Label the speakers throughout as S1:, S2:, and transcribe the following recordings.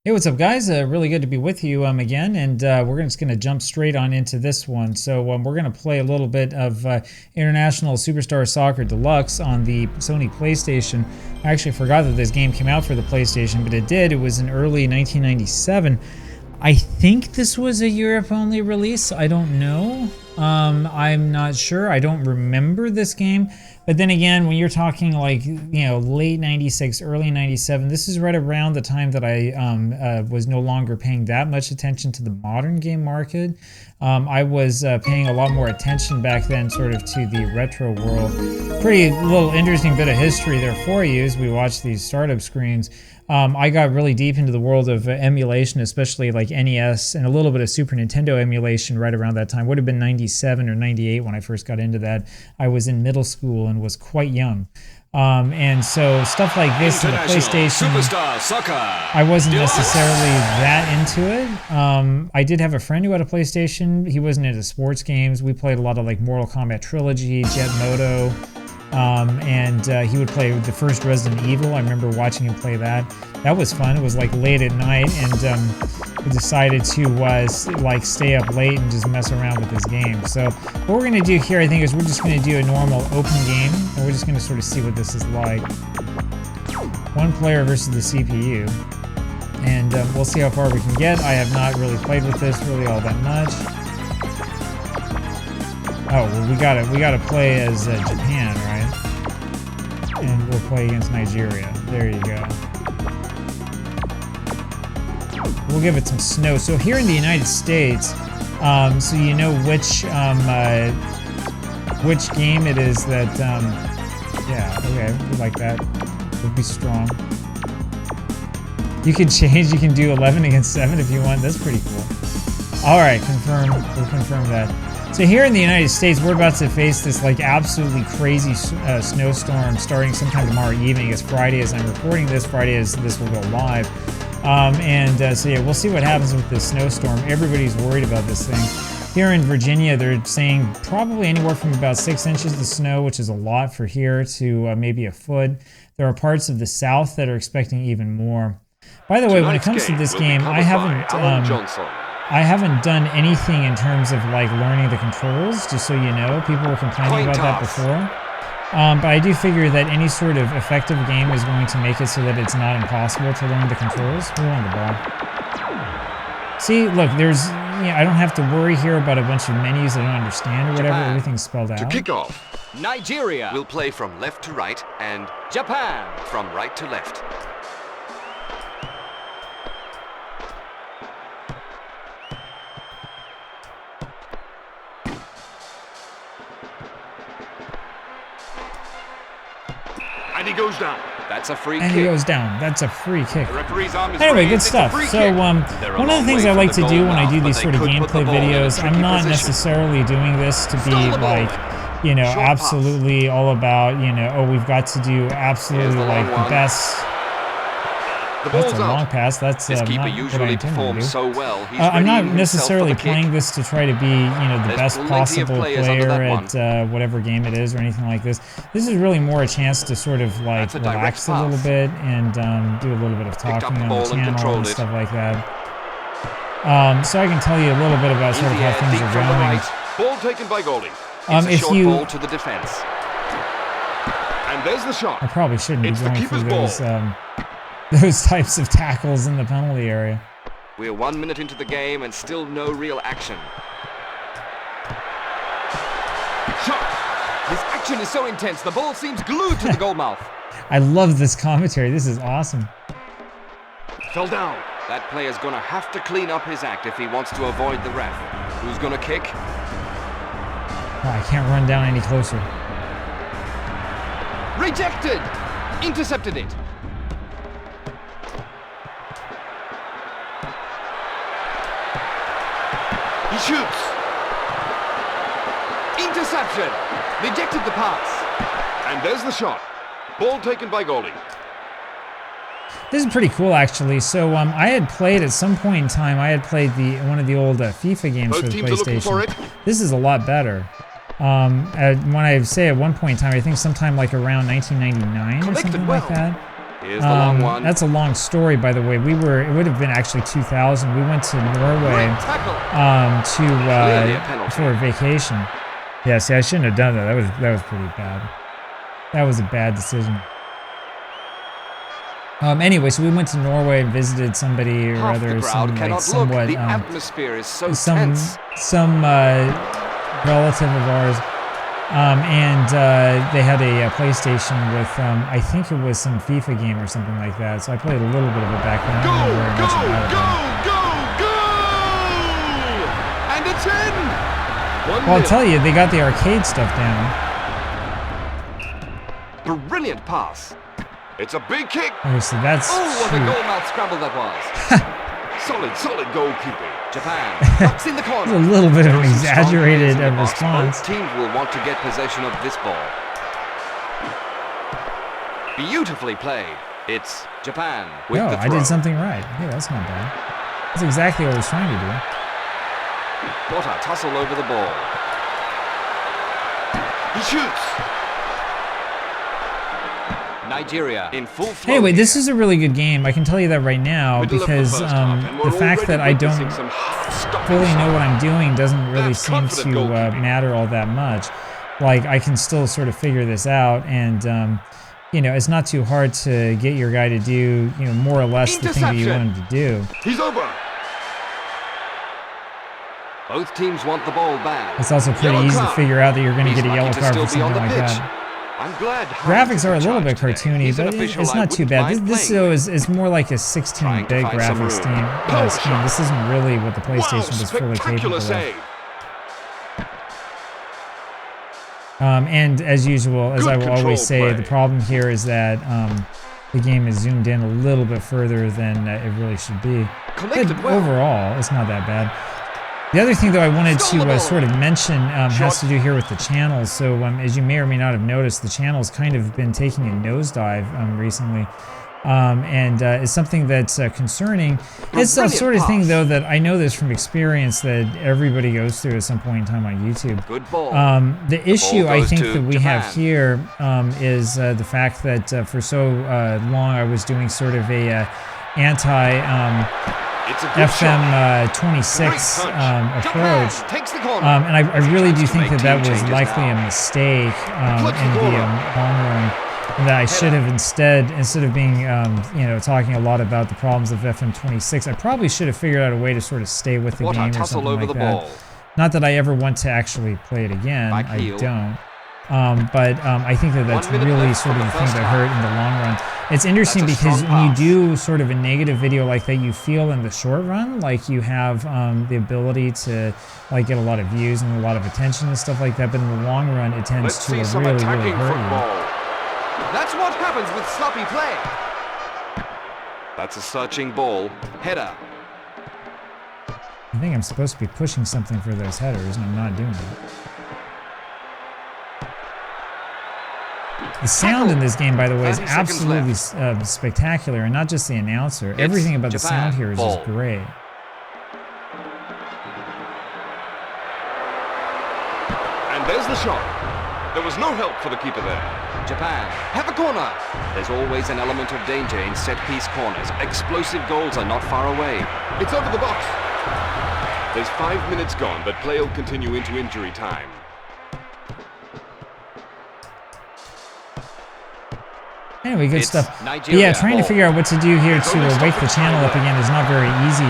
S1: Hey, what's up, guys? Really good to be with you again, and we're just going to jump straight on into this one. So we're going to play a little bit of International Superstar Soccer Deluxe on the Sony PlayStation. I actually forgot that this game came out for the PlayStation, but it did. It was in early 1997. I think this was a Europe-only release. I don't know. I'm not sure. I don't remember this game. But then again, when you're talking like, late 96, early 97, this is right around the time that I was no longer paying that much attention to the modern game market. I was paying a lot more attention back then sort of to the retro world. Pretty little interesting bit of history there for you as we watch these startup screens. I got really deep into the world of emulation, especially like NES and a little bit of Super Nintendo emulation right around that time. Would have been 97 or 98 when I first got into that. I was in middle school and was quite young. And so stuff like this in the PlayStation,
S2: Superstar Soccer
S1: I wasn't necessarily that into it. I did have a friend who had a PlayStation. He wasn't into sports games. We played a lot of like Mortal Kombat Trilogy, Jet Moto. And he would play the first Resident Evil. I remember watching him play that. That was fun. It was like late at night, and we decided to like stay up late and just mess around with this game. So what we're gonna do here, I think, is we're just gonna do a normal open game, and we're just gonna sort of see what this is like. One player versus the CPU, and we'll see how far we can get. I have not really played with this really all that much. Oh, well, we gotta play as Japan, right? And we'll play against Nigeria. There you go. We'll give it some snow. So here in the United States, so you know which game it is that, yeah, okay, we like that. We'll be strong. You can change, you can do 11 against 7 if you want. That's pretty cool. All right, confirm. We'll confirm that. So here in the United States, we're about to face this like absolutely crazy snowstorm starting sometime tomorrow evening. It's Friday as I'm recording this. Friday as this will go live. So yeah, we'll see what happens with this snowstorm. Everybody's worried about this thing. Here in Virginia, they're saying probably anywhere from about 6 inches of snow, which is a lot for here, to maybe a foot. There are parts of the South that are expecting even more. By the way, when it comes to this game, I haven't done anything in terms of like learning the controls, just so you know. People were complaining about that before. But I do figure that any sort of effective game is going to make it so that it's not impossible to learn the controls. We want the ball. See, look, I don't have to worry here about a bunch of menus I don't understand or whatever.
S2: Japan.
S1: Everything's spelled out.
S2: To kick off,
S3: Nigeria
S2: we'll play from left to right and
S3: Japan
S2: from right to left. And he goes down. That's a free kick.
S1: And he goes down. That's a free kick.
S2: The referee's arm is
S1: Anyway,
S2: raised.
S1: good
S2: It's a
S1: stuff.
S2: free
S1: So,
S2: kick.
S1: one of the things I like to do when I do these sort of gameplay videos, I'm not necessarily doing this to be like, absolutely all about, oh, we've got to do absolutely like the best. That's a long pass. That's
S2: This
S1: not
S2: keeper
S1: what I
S2: usually
S1: intended to do.
S2: performs so well. He's
S1: I'm not
S2: readying himself for
S1: necessarily
S2: the kick.
S1: playing this to try to be, the
S2: There's
S1: best
S2: plenty of
S1: possible
S2: players under
S1: player
S2: that
S1: at whatever game it is or anything like this. This is really more a chance to sort of like
S2: That's a direct
S1: relax a little
S2: pass.
S1: bit and do a little bit of
S2: Picked up
S1: talking
S2: the
S1: on
S2: ball
S1: the
S2: and
S1: channel
S2: controlled
S1: and
S2: it.
S1: stuff like that. So I can tell you a little bit about sort of how things
S2: Deep
S1: are
S2: from the
S1: going.
S2: right. Ball taken by goalie. It's a
S1: If
S2: short
S1: you-
S2: ball to the defense. And there's the shot.
S1: I probably shouldn't
S2: It's
S1: be
S2: the
S1: going through
S2: keeper's
S1: those types of tackles in the penalty area.
S2: We're 1 minute into the game and still no real action.
S3: shot. This action is so intense. The ball seems glued to the goal mouth.
S1: I love this commentary. This is awesome.
S2: Fell down. That player's gonna have to clean up his act if he wants to avoid the ref. Who's gonna kick?
S1: Oh, I can't run down any closer.
S3: Rejected. Intercepted it.
S2: He shoots.
S3: Interception. Rejected the pass.
S2: And there's the shot. Ball taken by goalie.
S1: This is pretty cool, actually. So I had played at some point in time. I had played one of the old FIFA games
S2: Both
S1: for the
S2: teams are looking for
S1: PlayStation.
S2: it.
S1: This is a lot better. When I say at one point in time, I think sometime like around 1999 or
S2: Collected
S1: something
S2: well.
S1: like that.
S2: Here's the long one.
S1: That's a long story, by the way. It would have been actually 2000. We went to Norway for a vacation. Yeah, see, I shouldn't have done that. That was pretty bad. That was a bad decision. Anyway, so we went to Norway and visited somebody or other, some like somewhat
S2: the atmosphere is so
S1: some
S2: tense.
S1: Relative of ours. And they had a PlayStation with, I think it was some FIFA game or something like that. So I played a little bit of it back then. I don't remember very much about it.
S3: And it's in!
S1: Well, I'll tell you, they got the arcade stuff down.
S2: Brilliant pass. It's a big kick.
S1: Oh, so that's...
S2: Oh, what a goal-mouth scramble that was. Solid goalkeeping. Japan knocks in the corner.
S1: A little bit of an exaggerated response.
S2: Both teams will want to get possession of this ball. Beautifully played. It's Japan with the throw.
S1: I did something right. Hey, that's not bad. That's exactly what I was trying to do.
S2: What a tussle over the ball. He shoots. Nigeria in full flow.
S1: Anyway, this is a really good game. I can tell you that right now because the fact that I don't fully know what I'm doing doesn't really seem to matter all that much. Like, I can still sort of figure this out, and you know, it's not too hard to get your guy to do, you know, more or less the thing that you want him to do.
S2: He's over. Both teams want the ball back.
S1: It's also pretty easy to figure out that you're going to get a yellow card for something like that.
S2: I'm glad
S1: graphics are a little bit cartoony, but it's not too bad. This though is more like a 16-bit graphics scheme. This isn't really what the PlayStation was fully capable of. And as usual, as I will always say, the problem here is that the game is zoomed in a little bit further than it really should be. But overall, it's not that bad. The other thing, though, I wanted to sort of mention has to do here with the channels. So, as you may or may not have noticed, the channel's kind of been taking a nosedive recently. And it's something that's concerning. It's the sort of thing, though, that I know this from experience that everybody goes through at some point in time on YouTube.
S2: Good ball.
S1: The issue I think that we have here is the fact that for so long I was doing sort of a FM 26 approach, and I really do think that that was likely a mistake in the long run, and that I should have instead of being you know, talking a lot about the problems of FM 26, I probably should have figured out a way to sort of stay with the game or something like that. Not that I ever want to actually play it again, I don't. But I think that that's really sort of the thing that hurt in the long run. It's interesting because when you do sort of a negative video like that, you feel in the short run like you have the ability to like get a lot of views and a lot of attention and stuff like that, but in the long run it tends to really hurt you.
S2: That's what happens with sloppy play. That's a searching ball. Header.
S1: I think I'm supposed to be pushing something for those headers, and I'm not doing it. The sound in this game, by the way, is absolutely spectacular, and not just the announcer. Everything about the sound here is just great.
S3: And there's the shot. There was no help for the keeper there.
S2: Japan have a corner. There's always an element of danger in set-piece corners. Explosive goals are not far away.
S3: It's over the box. There's 5 minutes gone, but play will continue into injury time.
S1: Anyway, good stuff. But yeah, trying to figure out what to do here to wake the channel up again is not very easy.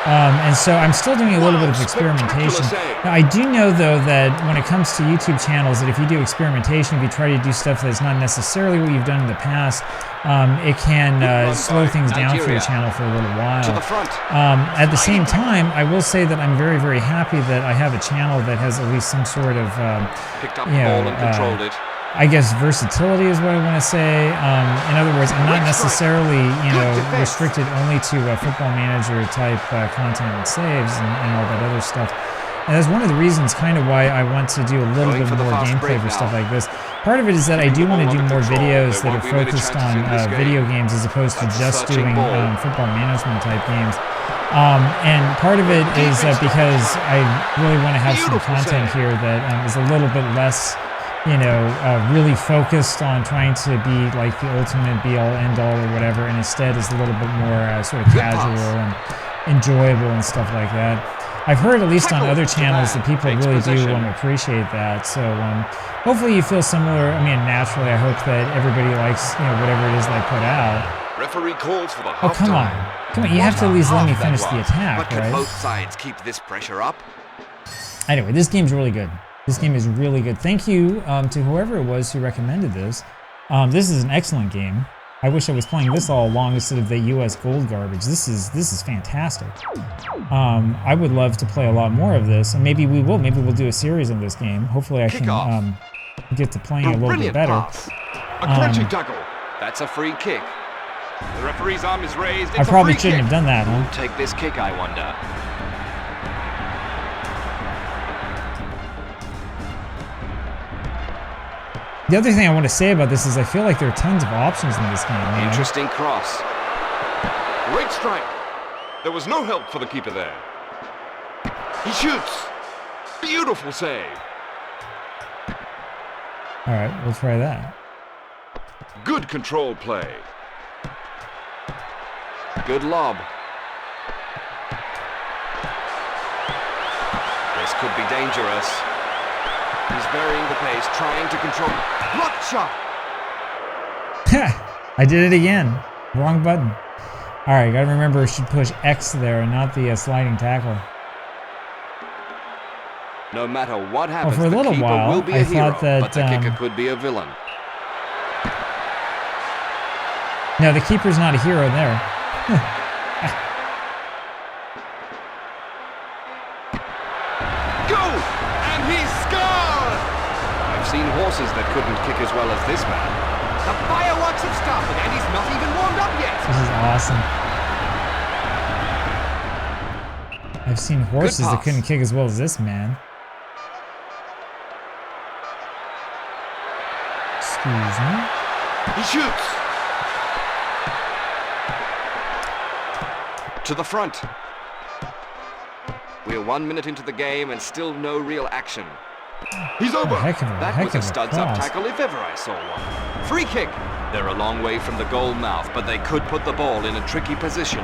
S1: And so I'm still doing a little bit of experimentation. Now, I do know, though, that when it comes to YouTube channels, that if you do experimentation, if you try to do stuff that's not necessarily what you've done in the past, it can slow things down for your channel for a little while. At the same time, I will say that I'm very, very happy that I have a channel that has at least some sort of, I guess versatility is what I want to say. In other words, I'm not necessarily, you know, restricted only to Football Manager type content and saves and all that other stuff. And that's one of the reasons kind of why I want to do a little bit more gameplay for stuff like this. Part of it is that I do want to do more videos that are focused on video games as opposed to just doing football management type games. And part of it is because I really want to have some content here that is a little bit less you know, really focused on trying to be like the ultimate be-all, end-all or whatever, and instead is a little bit more sort of casual and enjoyable and stuff like that. I've heard, at least on other channels, that people really do appreciate that. So hopefully you feel similar. I mean, naturally, I hope that everybody likes, you know, whatever it is they put out.
S3: Referee calls for the
S1: Oh, come on. Come on, you have to at least let me finish the attack,
S2: but
S1: right?
S2: can both sides keep this pressure up?
S1: Anyway, this game's really good. This game is really good. Thank you to whoever it was who recommended this. This is an excellent game. I wish I was playing this all along instead of the US gold garbage. This is fantastic. I would love to play a lot more of this, and maybe we will. Maybe we'll do a series on this game. Hopefully I can get to playing a little bit better.
S3: Pass. A crunching tackle.
S2: That's a free kick.
S3: The referee's arm is raised.
S1: I probably shouldn't have done that, huh?
S2: Who'll take this kick, I wonder?
S1: The other thing I want to say about this is I feel like there are tons of options in this game. Man.
S2: Interesting cross.
S3: Great strike. There was no help for the keeper there. He shoots. Beautiful save.
S1: All right, we'll try that.
S3: Good control play.
S2: Good lob. This could be dangerous. He's varying the pace, trying to control. Blocked shot!
S1: I did it again. Wrong button. All right, gotta remember I should push X there and not the sliding tackle.
S2: No matter what happens,
S1: for a little
S2: the keeper
S1: while,
S2: will be
S1: I
S2: a hero,
S1: thought that,
S2: but the kicker could be a villain.
S1: No, the keeper's not a hero there.
S3: Go! And he scored!
S2: I've seen horses that couldn't kick as well as this man.
S4: The fireworks have started and he's not even warmed up yet.
S1: This is awesome. I've seen horses that couldn't kick as well as this man. Excuse me.
S3: He shoots.
S2: To the front. We're 1 minute into the game and still no real action.
S3: He's over.
S2: That was a studs-up tackle if ever I saw one. Free kick. They're a long way from the goal mouth, but they could put the ball in a tricky position.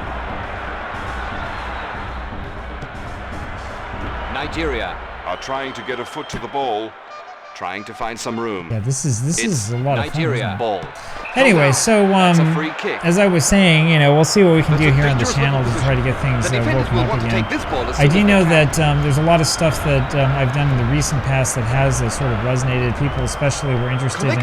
S2: Nigeria
S3: are trying to get a foot to the ball.
S2: Trying to find some room.
S1: Yeah, this is a lot of fun.
S2: Nigeria ball.
S1: Anyway, so as I was saying, you know, we'll see what we can do here on the channel to try to get things woken up again. I do know that there's a lot of stuff that I've done in the recent past that has sort of resonated. People especially were interested in,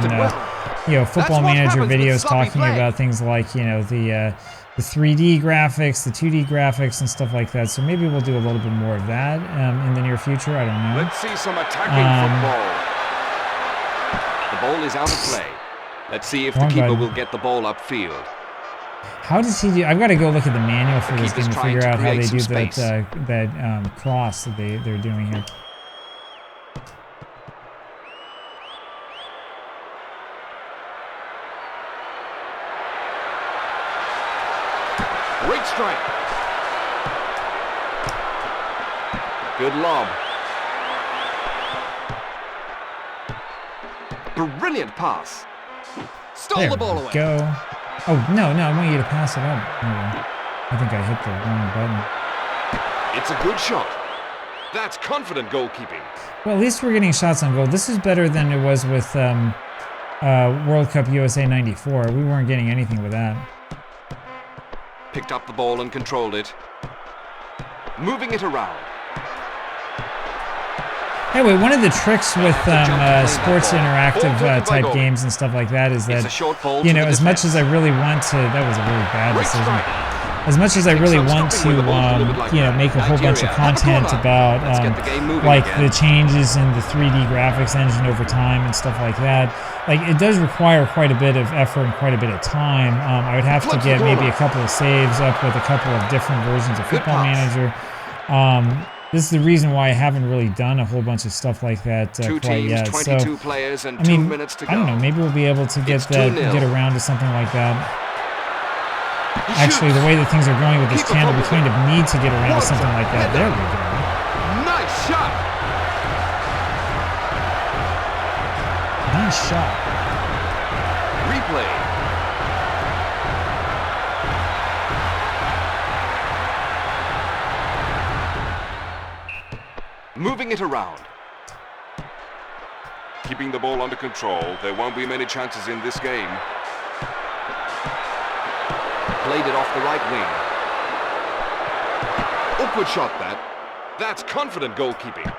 S1: you know, Football Manager videos talking about things like, you know, the 3D graphics, the 2D graphics, and stuff like that. So maybe we'll do a little bit more of that in the near future. I don't know.
S3: Let's see some attacking football.
S2: The ball is out of play. Let's see if the keeper will get the ball upfield.
S1: How does he do? I've got to go look at the manual for this game to figure out how they do that cross that they're doing here.
S3: Great strike.
S2: Good lob. Brilliant pass. Stole the ball away.
S1: Go. Oh, no, I want you to pass it up. Oh, I think I hit the wrong button.
S3: It's a good shot. That's confident goalkeeping.
S1: Well, at least we're getting shots on goal. This is better than it was with World Cup USA 94. We weren't getting anything with that.
S2: Picked up the ball and controlled it. Moving it around.
S1: Anyway, one of the tricks with sports interactive type games and stuff like that is that, you know, as much as I really want to, that was a really bad decision. As much as I really want to, you know, make a whole bunch of content about, like the changes in the 3D graphics engine over time and stuff like that, like it does require quite a bit of effort and quite a bit of time. I would have to get maybe a couple of saves up with a couple of different versions of Football Manager. This is the reason why I haven't really done a whole bunch of stuff like that quite yet. So,
S2: players and
S1: I mean,
S2: 2 minutes to go.
S1: I don't know. Maybe we'll be able to get around to something like that. Actually, the way that things are going with this channel, we kind of need to get around to something like that. There we go.
S3: Nice shot.
S1: Nice shot.
S2: Replay. Moving it around.
S3: Keeping the ball under control. There won't be many chances in this game.
S2: Played it off the right wing.
S3: Awkward shot, that. That's confident goalkeeping.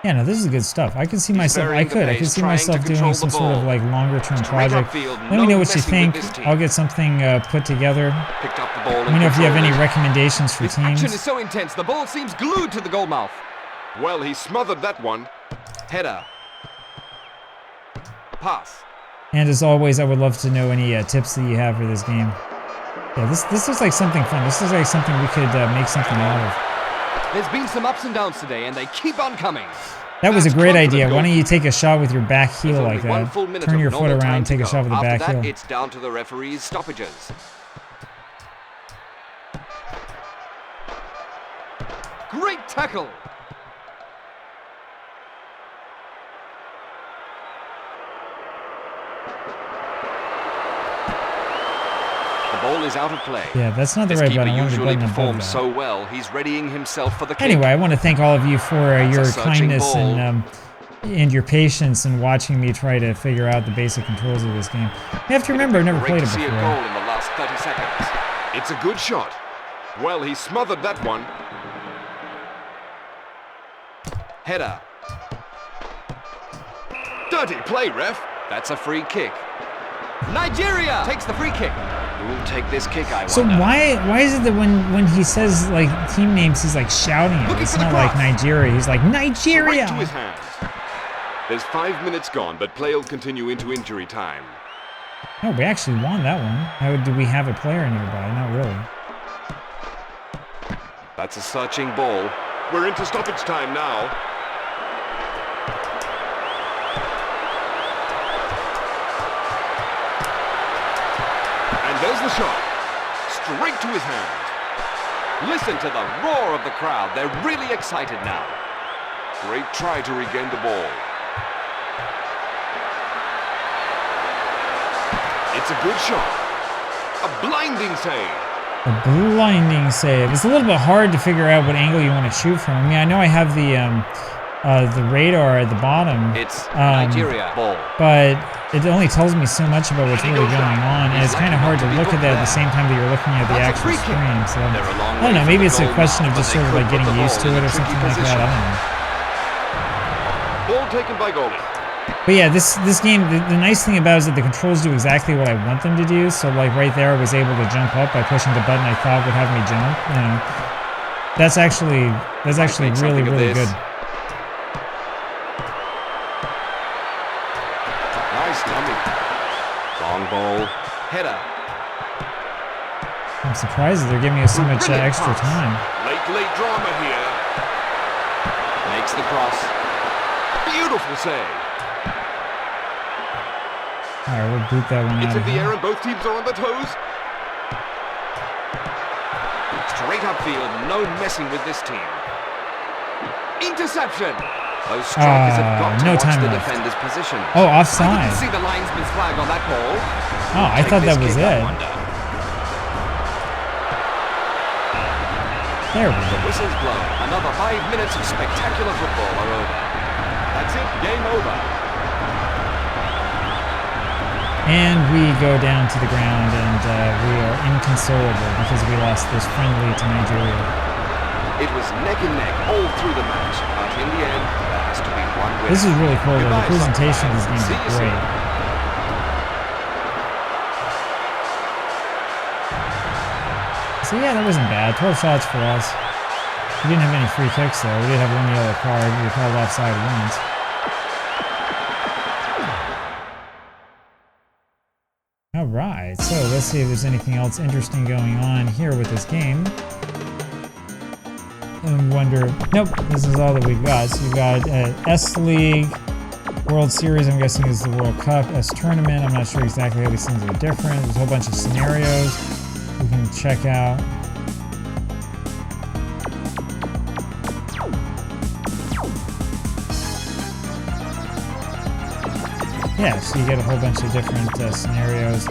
S1: Yeah, no, this is good stuff. I can see myself. I could see myself doing some sort of like longer term project. Let me know what you think. I'll get something put together.
S2: Picked up the ball.
S1: Let me know if you have any recommendations for
S4: This
S1: teams.
S4: action is so intense, the ball seems glued to the goal mouth.
S3: Well, he smothered that one.
S2: Header. Pass.
S1: And as always, I would love to know any tips that you have for this game. Yeah, this looks like something fun. This looks like something we could make something out of.
S4: There's been some ups and downs today, and they keep on coming.
S1: That was a
S3: That's
S1: great
S3: confident
S1: idea. Why
S3: goal.
S1: don't you take a shot with your back heel
S2: There's
S1: like
S2: only one
S1: that?
S2: full minute
S1: Turn
S2: of
S1: your foot
S2: normal time
S1: around,
S2: to
S1: take a
S2: go.
S1: shot with the
S2: After
S1: back
S2: that,
S1: heel.
S2: it's down to the referee's stoppages.
S4: Great tackle.
S2: The ball is out of play.
S1: Yeah, that's not the
S2: This
S1: right
S2: keeper
S1: button. I wanted the
S2: usually
S1: button above
S2: performs
S1: that.
S2: so well. He's readying himself for the kick.
S1: Anyway, I want to thank all of you for
S2: That's a
S1: your
S2: searching
S1: kindness
S2: ball.
S1: and your patience in watching me try to figure out the basic controls of this game. You have to remember, I've never
S2: Great
S1: played it
S2: to see a
S1: before.
S2: goal in the last 30 seconds.
S3: It's a good shot. Well, he smothered that one.
S2: Header.
S3: Dirty play, ref.
S2: That's a free kick.
S4: Nigeria takes the free kick.
S2: Who will take this kick, I
S1: So
S2: wonder?
S1: why is it that when he says like team names, he's like shouting it?
S4: Looking
S1: It's
S4: for the
S1: not like
S4: cross.
S1: Nigeria. He's like
S3: Right
S1: Nigeria.
S3: to his hands. There's 5 minutes gone, but play will continue into injury time.
S1: No, we actually won that one. How do we have a player nearby? Not really.
S2: That's a searching ball.
S3: We're into stoppage time now. And there's the shot. Straight to his hand.
S2: Listen to the roar of the crowd. They're really excited now.
S3: Great try to regain the ball. It's a good shot. A blinding save.
S1: A blinding save. It's a little bit hard to figure out what angle you want to shoot from. I mean, I know I have the radar at the bottom.
S2: It's
S1: Um,
S2: Nigeria ball.
S1: but it only tells me so much about what's really going on, and it's kind of hard to look at that at the same time that you're looking at the
S4: That's a
S1: actual
S4: free kick.
S1: screen. So
S2: They're a long
S1: I don't
S2: way
S1: know.
S2: from
S1: Maybe
S2: the
S1: it's a
S2: goal
S1: question
S2: now,
S1: of just
S2: but
S1: sort of
S2: they
S1: like
S2: could
S1: getting
S2: put the
S1: used to
S2: ball
S1: it
S2: in
S1: or
S2: a tricky
S1: something like that. I
S2: position.
S1: don't know.
S3: Ball taken by goalie.
S1: But yeah, this game, the nice thing about it is that the controls do exactly what I want them to do. So like right there, I was able to jump up by pushing the button I thought would have me jump. You know, that's actually
S2: make
S1: really
S2: something of
S1: really
S2: this.
S1: good.
S2: Nice dummy. Long ball. Header.
S1: I'm surprised that they're giving us so much
S2: Brilliant
S1: extra
S2: pass.
S1: time.
S3: Late drama here.
S2: Makes the cross.
S3: Beautiful save.
S1: All right, we'll boot that one
S3: It's
S1: out
S3: in
S1: of
S3: the
S1: here.
S3: air and both teams are on their toes.
S2: Straight upfield. No messing with this team.
S4: Interception.
S2: Those strikers have got to
S1: no
S2: watch
S1: time
S2: the
S1: left.
S2: defender's position.
S1: Oh,
S4: I
S1: offside.
S4: didn't see the linesman's flag on that ball.
S1: Oh, I
S2: Take
S1: thought
S2: this
S1: that was
S2: kick, I
S1: it.
S2: wonder.
S1: There we
S2: The
S1: go.
S2: whistle's blown. Another 5 minutes of spectacular football are over. That's it. Game over.
S1: And we go down to the ground, and we are inconsolable because we lost this friendly to Nigeria.
S2: It was neck and neck all through the match, but in the end, there has to be one winner.
S1: This is really cool, though. The
S2: Goodbye,
S1: presentation of this game
S2: See
S1: is
S2: you soon.
S1: great. So yeah, that wasn't bad. 12 shots for us. We didn't have any free kicks, though. We did have one yellow card. We were called offside once. All right, so let's see if there's anything else interesting going on here with this game. And wonder, nope, this is all that we've got. So you've got S League, World Series, I'm guessing is the World Cup, S Tournament. I'm not sure exactly how these things are different. There's a whole bunch of scenarios we can check out. Yeah, so you get a whole bunch of different scenarios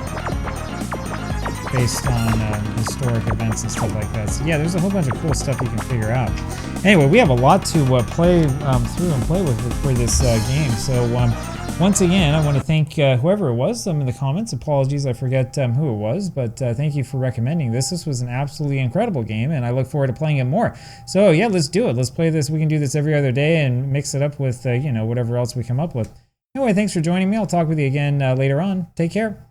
S1: based on historic events and stuff like that. So yeah, there's a whole bunch of cool stuff you can figure out. Anyway, we have a lot to play through and play with for this game. So once again, I want to thank whoever it was in the comments. Apologies, I forget who it was, but thank you for recommending this. This was an absolutely incredible game, and I look forward to playing it more. So yeah, let's do it. Let's play this. We can do this every other day and mix it up with you know, whatever else we come up with. Anyway, thanks for joining me. I'll talk with you again later on. Take care.